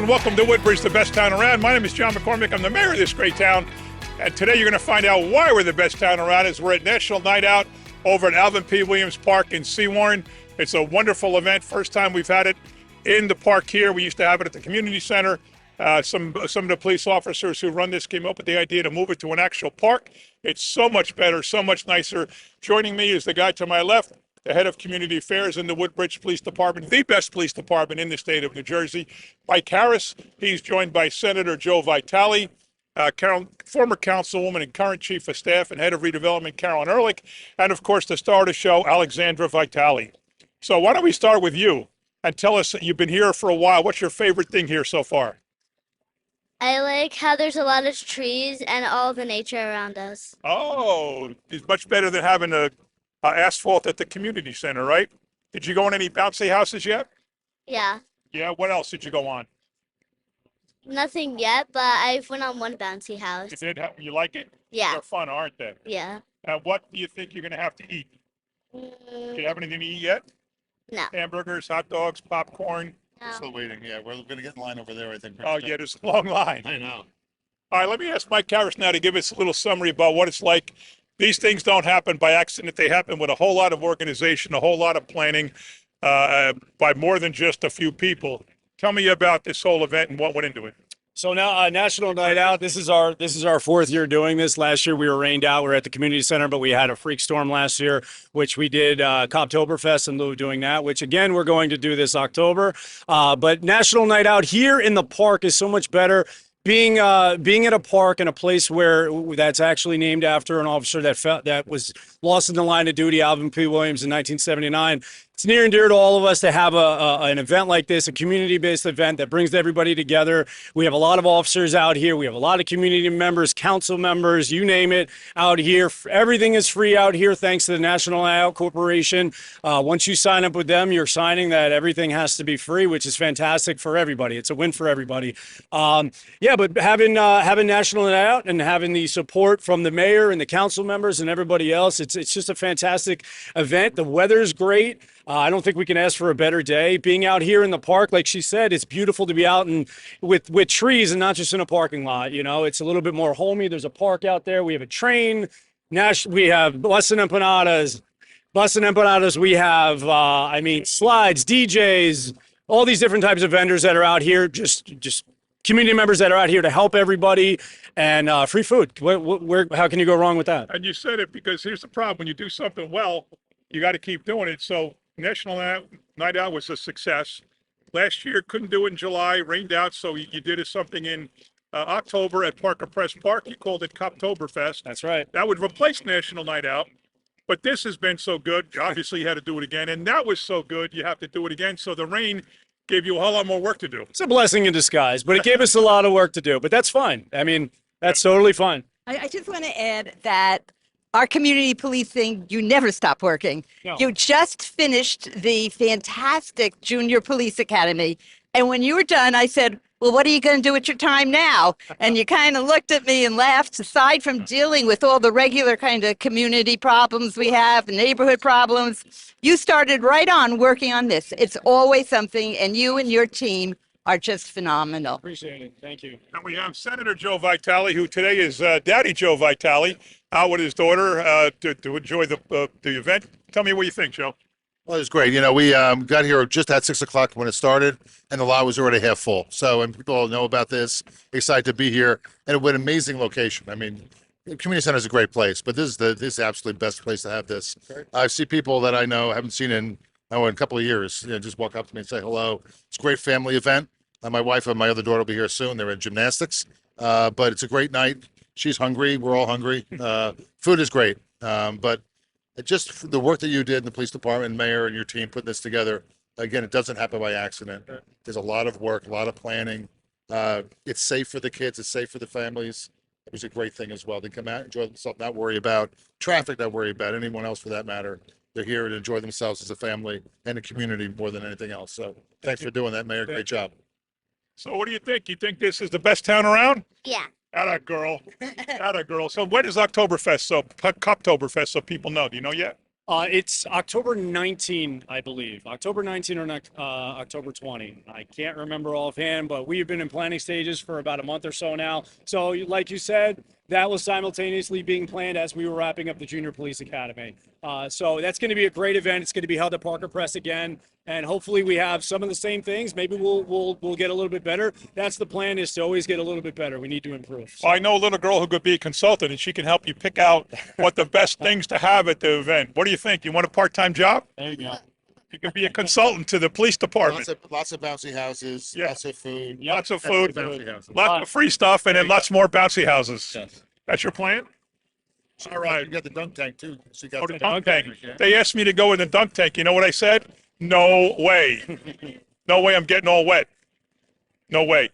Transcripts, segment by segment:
and welcome to Woodbridge, the best town around. My name is John McCormick. I'm the mayor of this great town. And today you're going to find out why we're the best town around as we're at National Night Out over at Alvin P. Williams Park in Seawarren. It's a wonderful event. First time we've had it in the park here. We used to have it at the community center. Some of the police officers who run this came up with the idea to move it to an actual park. It's so much better, so much nicer. Joining me is the guy to my left, the head of community affairs in the Woodbridge Police Department, the best police department in the state of New Jersey, Mike Harris. He's joined by Senator Joe Vitale, former councilwoman and current chief of staff and head of redevelopment, Carolyn Ehrlich, and of course the star of the show, Alexandra Vitale. So why don't we start with you and tell us, you've been here for a while. What's your favorite thing here so far? I like how there's a lot of trees and all the nature around us. Oh, it's much better than having a asphalt at the community center, right? Did you go on any bouncy houses yet? Yeah, Yeah, what else did you go on? nothing yet, but I've went on one bouncy house. You did? You like it? Yeah, They're fun, aren't they? yeah. What do you think you're going to have to eat? Do you have anything to eat yet? No, Hamburgers, hot dogs, popcorn? no. Still waiting. Yeah, we're going to get in line over there, I think. Oh, yeah, there's a long line. I know. All right, let me ask Mike Harris now to give us a little summary about what it's like. These things don't happen by accident. They happen with a whole lot of organization, a whole lot of planning by more than just a few people. Tell me about this whole event and what went into it. So now National Night Out. This is our fourth year doing this. Last year we were rained out. We were at the community center, but we had a freak storm last year, which we did Coptoberfest in lieu of doing that. Which again we're going to do this October. But National Night Out here in the park is so much better. Being at a park in a place where that's actually named after an officer that was lost in the line of duty, Alvin P. Williams, in 1979. It's near and dear to all of us to have an event like this, a community-based event that brings everybody together. We have a lot of officers out here. We have a lot of community members, council members, you name it, out here. Everything is free out here thanks to the National Night Out Corporation. Once you sign up with them, you're signing that everything has to be free, which is fantastic for everybody. It's a win for everybody. Yeah, but having National Night Out and having the support from the mayor and the council members and everybody else, it's just a fantastic event. The weather's great. I don't think we can ask for a better day. Being out here in the park, like she said, it's beautiful to be out and with trees and not just in a parking lot. You know, it's a little bit more homey. There's a park out there. We have a train. We have bussin' empanadas. We have, slides, DJs, all these different types of vendors that are out here. Just community members that are out here to help everybody, and free food. How can you go wrong with that? And you said it because here's the problem. When you do something well, you got to keep doing it. So National Night Out was a success. Last year, couldn't do it in July, rained out, so you did something in October at Parker Press Park. You called it Coptoberfest. That's right. That would replace National Night Out. But this has been so good. Obviously, you had to do it again. And that was so good, you have to do it again. So the rain gave you a whole lot more work to do. It's a blessing in disguise, but it gave us a lot of work to do. But that's fine. I mean, that's totally fine. I just want to add that our community policing, you never stop working. No. You just finished the fantastic Junior Police Academy. And when you were done, I said, well, what are you going to do with your time now? And you kind of looked at me and laughed. Aside from dealing with all the regular kind of community problems we have, neighborhood problems, you started right on working on this. It's always something, and you and your team are just phenomenal. Appreciate it. Thank you. And we have Senator Joe Vitale, who today is Daddy Joe Vitale, out with his daughter to enjoy the event. Tell me what you think, Joe. Well, it was great. You know, we got here just at 6 o'clock when it started, and the lot was already half full. So, and people know about this, excited to be here, and it was an amazing location. I mean, the community center is a great place, but this is the absolute best place to have this. I see people that I know, haven't seen in a couple of years, just walk up to me and say hello. It's a great family event. My wife and my other daughter will be here soon. They're in gymnastics, but it's a great night. She's hungry. We're all hungry. Food is great, but just the work that you did in the police department, mayor, and your team putting this together. Again, it doesn't happen by accident. There's a lot of work, a lot of planning. It's safe for the kids. It's safe for the families. It was a great thing as well. They come out, enjoy themselves, not worry about traffic, not worry about anyone else for that matter. They're here to enjoy themselves as a family and a community more than anything else. So thanks for doing that, Mayor. Great job. So what do you think? You think this is the best town around? Yeah. Atta girl. Atta girl. So when is Oktoberfest? So Coptoberfest, so people know. Do you know yet? It's October 19, I believe. October 19 or October 20. I can't remember offhand, but we've been in planning stages for about a month or so now. So, like you said, that was simultaneously being planned as we were wrapping up the Junior Police Academy. So that's going to be a great event. It's going to be held at Parker Press again, and hopefully we have some of the same things. Maybe we'll get a little bit better. That's the plan, is to always get a little bit better. We need to improve. Well, I know a little girl who could be a consultant, and she can help you pick out what the best things to have at the event. What do you think? You want a part-time job? There you go. You can be a consultant to the police department. Lots of bouncy houses, Yeah. lots of food. Lots of food, Bouncy houses. lots of free stuff, and then lots more bouncy houses. Yes. That's your plan? All right. You got the dunk tank too. So you got Oh, the the dunk tank. yeah. They asked me to go in the dunk tank. You know what I said? No way. No way I'm getting all wet. No way.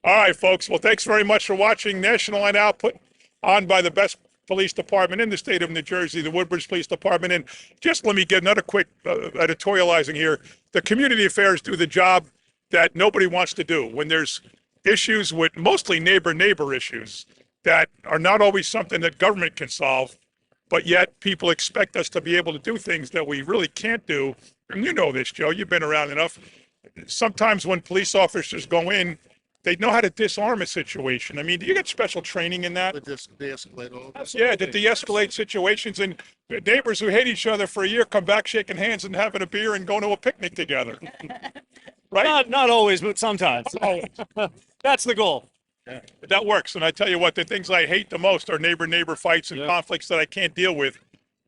All right, folks. Well, thanks very much for watching National Night Out, put on by the best police department in the state of New Jersey, the Woodbridge Police Department. And just let me get another quick editorializing here. The community affairs do the job that nobody wants to do when there's issues with mostly neighbor issues that are not always something that government can solve, but yet people expect us to be able to do things that we really can't do. And you know this, Joe, you've been around enough. Sometimes when police officers go in, they know how to disarm a situation. I mean, do you get special training in that? They de-escalate all. Yeah, to de-escalate situations, and neighbors who hate each other for a year come back shaking hands and having a beer and going to a picnic together. Right? Not always, but sometimes. That's the goal. That works. And I tell you what, the things I hate the most are neighbor fights and Yeah. conflicts that I can't deal with.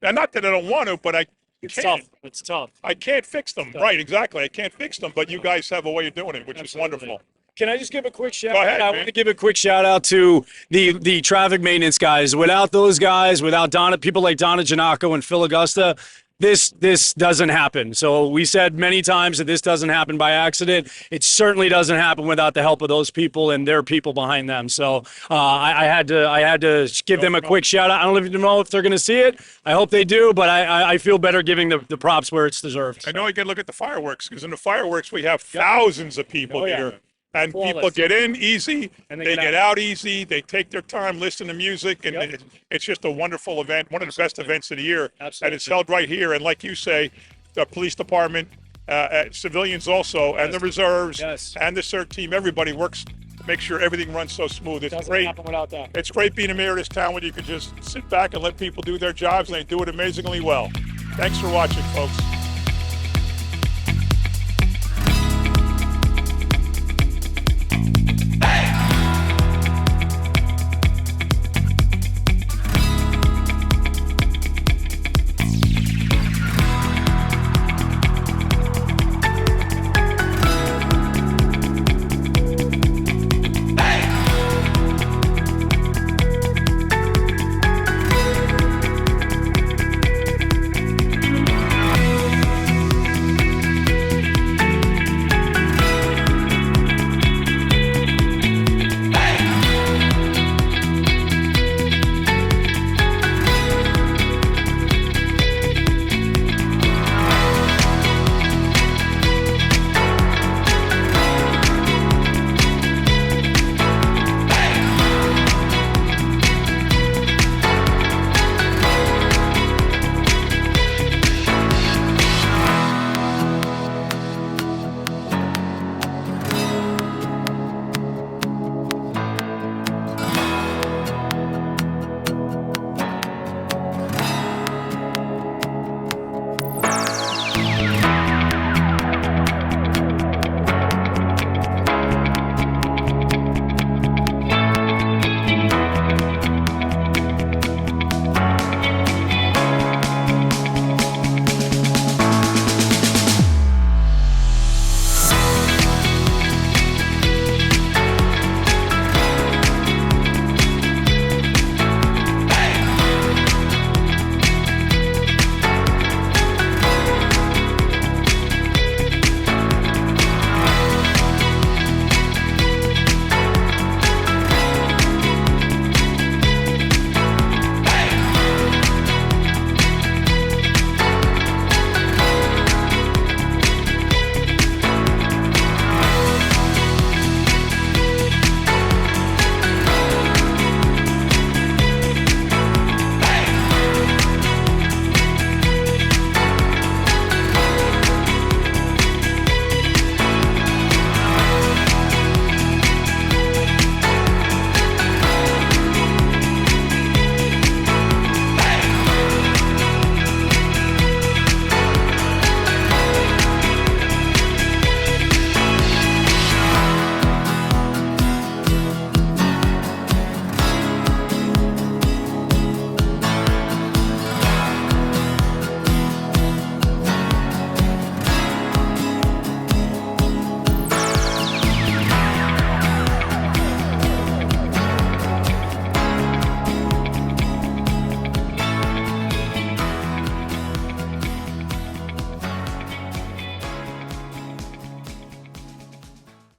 And not that I don't want to, but I It's can't. tough. It's tough. I can't fix them. Right, exactly. I can't fix them, but you guys have a way of doing it, which Absolutely. is wonderful. Can I just give a quick shout Go ahead, I man. want to give a quick shout out to the traffic maintenance guys. Without those guys, without people like Donna Giannaco and Phil Augusta, this doesn't happen. So we said many times that this doesn't happen by accident. It certainly doesn't happen without the help of those people and their people behind them. So I had to give them a quick shout out. I don't even know if they're going to see it. I hope they do, but I feel better giving the props where it's deserved. I know you can look at the fireworks, because in the fireworks we have thousands of people Oh, yeah. here. And Flawless. people get in easy, And they get out easy, they take their time, listen to music, and Yep. it's just a wonderful event, one of the best events of the year. Absolutely. And it's held right here. And like you say, the police department, civilians also, and the reserves, Yes. and the CERT team, everybody works to make sure everything runs so smooth. It's Doesn't great. happen without that. It's great being a mayor of this town when you can just sit back and let people do their jobs, and they do it amazingly well. Thanks for watching, folks.